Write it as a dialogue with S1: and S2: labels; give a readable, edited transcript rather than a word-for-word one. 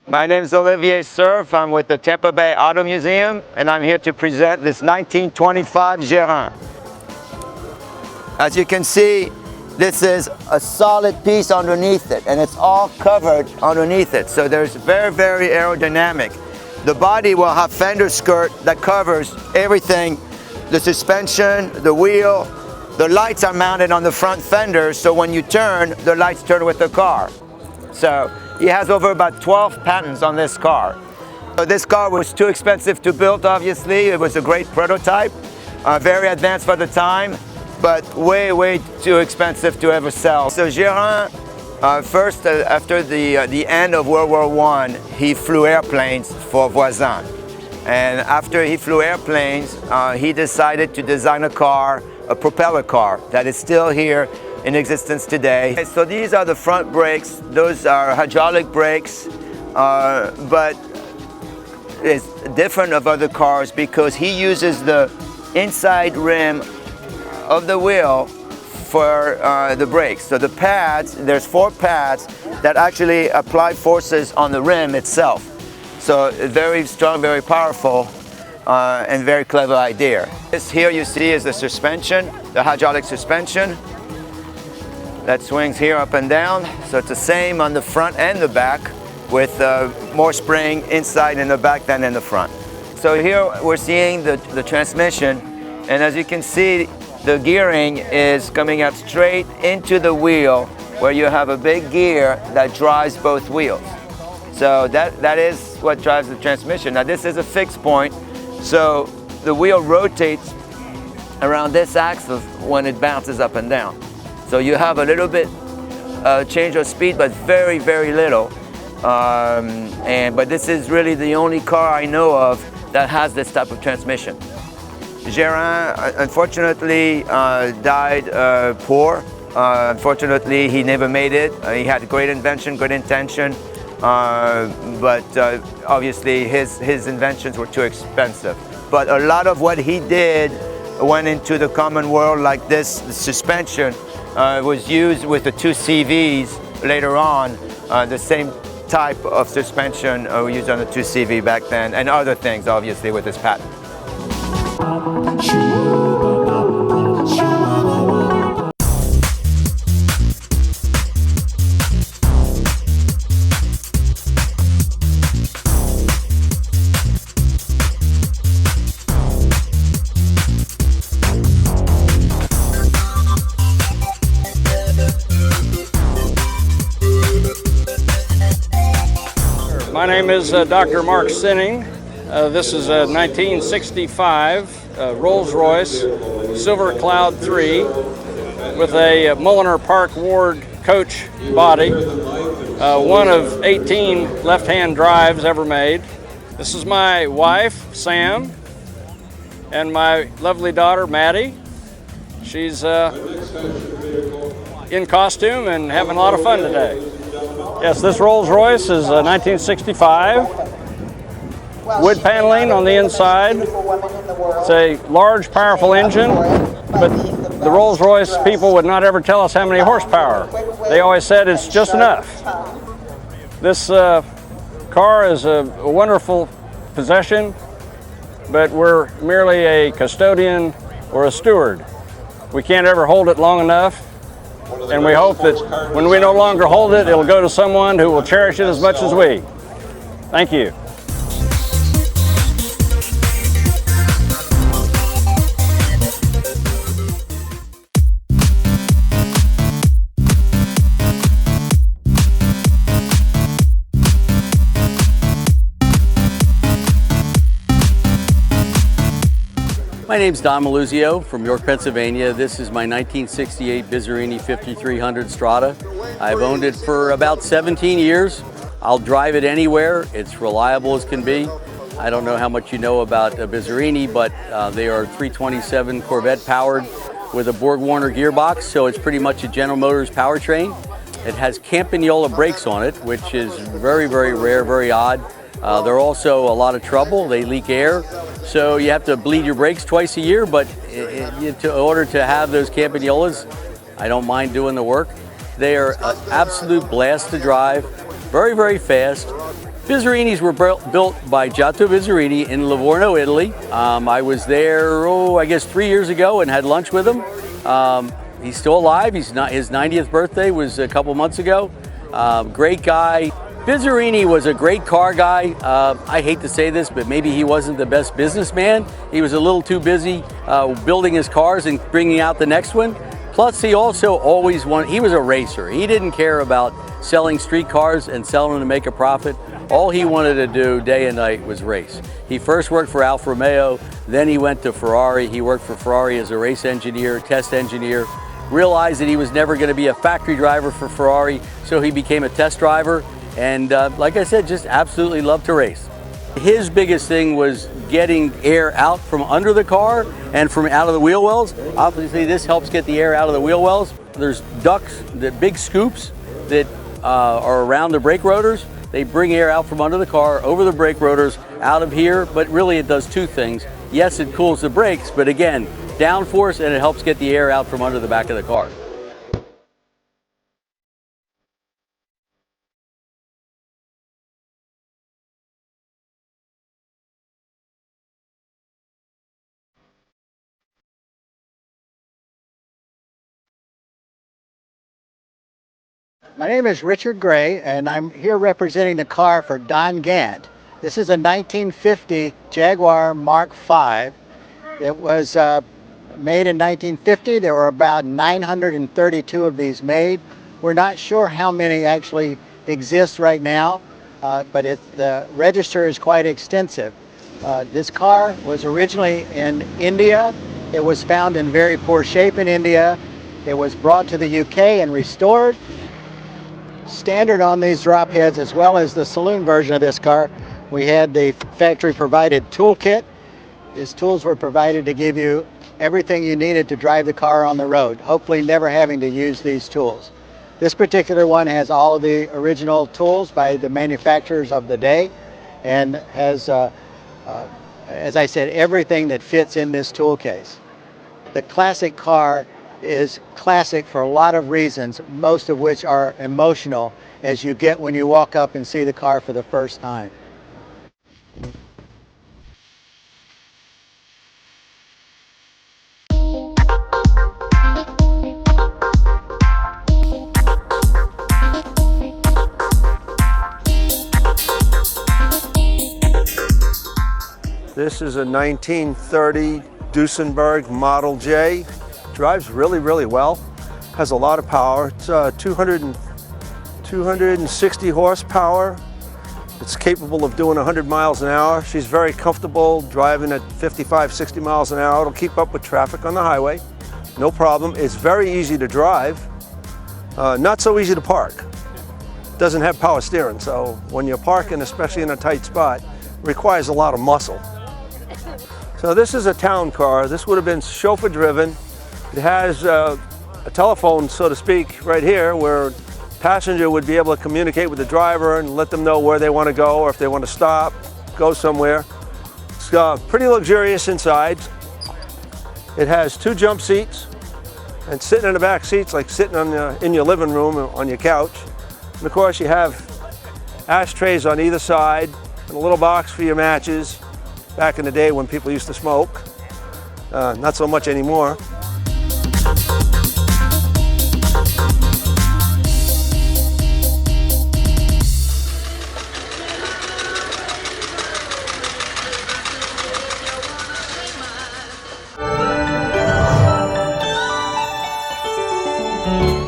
S1: My name is Olivier Cerf. I'm with the Tampa Bay Auto Museum, and I'm here to present this 1925 Jeran. As you can see, this is a solid piece underneath it, and it's all covered underneath it. So there's very, very aerodynamic. The body will have fender skirt that covers everything, the suspension, the wheel. The lights are mounted on the front fender, so when you turn, the lights turn with the car. So he has over about 12 patents on this car. So this car was too expensive to build, obviously. It was a great prototype, very advanced for the time, but way, way too expensive to ever sell. So Jeran, first, after the end of World War I, he flew airplanes for Voisin. And after he flew airplanes, he decided to design a car, a propeller car, that is still here in existence today. So these are the front brakes. Those are hydraulic brakes, but it's different of other cars because he uses the inside rim of the wheel for the brakes. So the pads, there's 4 pads that actually apply forces on the rim itself. So very strong, very powerful, and very clever idea. This here you see is the suspension, the hydraulic suspension that swings here up and down. So it's the same on the front and the back with more spring inside in the back than in the front. So here we're seeing the transmission, and as you can see, the gearing is coming up straight into the wheel where you have a big gear that drives both wheels. So that is what drives the transmission. Now this is a fixed point, so the wheel rotates around this axis when it bounces up and down. So you have a little bit change of speed, but very, very little. But this is really the only car I know of that has this type of transmission. Jeran, unfortunately, died poor. Unfortunately, he never made it. He had a great invention, good intention, but obviously his inventions were too expensive. But a lot of what he did went into the common world, like this suspension was used with the 2 CVs later on, the same type of suspension we used on the 2 CV back then, and other things obviously with his patent.
S2: My name is Dr. Mark Sinning. This is a 1965 Rolls-Royce Silver Cloud 3 with a Mulliner Park Ward coach body, one of 18 left-hand drives ever made. This is my wife, Sam, and my lovely daughter, Maddie. She's in costume and having a lot of fun today. Yes, this Rolls-Royce is 1965. Wood paneling on the inside. It's a large, powerful engine, but the Rolls-Royce people would not ever tell us how many horsepower. They always said it's just enough. This car is a wonderful possession, but we're merely a custodian or a steward. We can't ever hold it long enough. And we hope that when we no longer hold it, it'll go to someone who will cherish it as much as we. Thank you.
S3: My name's Don Maluzio from York, Pennsylvania. This is my 1968 Bizerini 5300 Strada. I've owned it for about 17 years. I'll drive it anywhere. It's reliable as can be. I don't know how much you know about a Bizerini, but they are 327 Corvette powered with a Borg-Warner gearbox, so it's pretty much a General Motors powertrain. It has Campagnola brakes on it, which is very, very rare, very odd. They're also a lot of trouble. They leak air, so you have to bleed your brakes twice a year, but in order to have those Campagnolas, I don't mind doing the work. They are an absolute blast to drive, very, very fast, Bizerinis were built by Giotto Bizerini in Livorno, Italy. I was there, I guess 3 years ago and had lunch with him. He's still alive. His 90th birthday was a couple months ago. Great guy. Bizerini was a great car guy. I hate to say this, but maybe he wasn't the best businessman. He was a little too busy building his cars and bringing out the next one. Plus, he also always he was a racer. He didn't care about selling street cars and selling them to make a profit. All he wanted to do day and night was race. He first worked for Alfa Romeo, then he went to Ferrari. He worked for Ferrari as a race engineer, test engineer, realized that he was never going to be a factory driver for Ferrari, so he became a test driver, and like I said, just absolutely loved to race. His biggest thing was getting air out from under the car and from out of the wheel wells. Obviously, this helps get the air out of the wheel wells. There's ducts, the big scoops that are around the brake rotors. They bring air out from under the car, over the brake rotors, out of here, but really it does two things. Yes, it cools the brakes, but again, downforce, and it helps get the air out from under the back of the car.
S4: My name is Richard Gray, and I'm here representing the car for Don Gant. This is a 1950 Jaguar Mark V. It was made in 1950. There were about 932 of these made. We're not sure how many actually exist right now, but the register is quite extensive. This car was originally in India. It was found in very poor shape in India. It was brought to the UK and restored. Standard on these drop heads, as well as the saloon version of this car, we had the factory provided toolkit. These tools were provided to give you everything you needed to drive the car on the road, hopefully never having to use these tools. This particular one has all of the original tools by the manufacturers of the day, and has, as I said, everything that fits in this tool case. The classic car is classic for a lot of reasons, most of which are emotional, as you get when you walk up and see the car for the first time.
S5: This is a 1930 Duesenberg Model J. Drives really, really well. Has a lot of power. It's 260 horsepower. It's capable of doing 100 miles an hour. She's very comfortable driving at 55, 60 miles an hour. It'll keep up with traffic on the highway. No problem. It's very easy to drive. Not so easy to park. Doesn't have power steering, so when you're parking, especially in a tight spot, it requires a lot of muscle. So this is a town car. This would have been chauffeur driven. It has a telephone, so to speak, right here, where passenger would be able to communicate with the driver and let them know where they want to go, or if they want to stop, go somewhere. It's pretty luxurious inside. It has 2 jump seats, and sitting in the back seats like sitting in your living room on your couch. And of course you have ashtrays on either side and a little box for your matches. Back in the day when people used to smoke. Not so much anymore.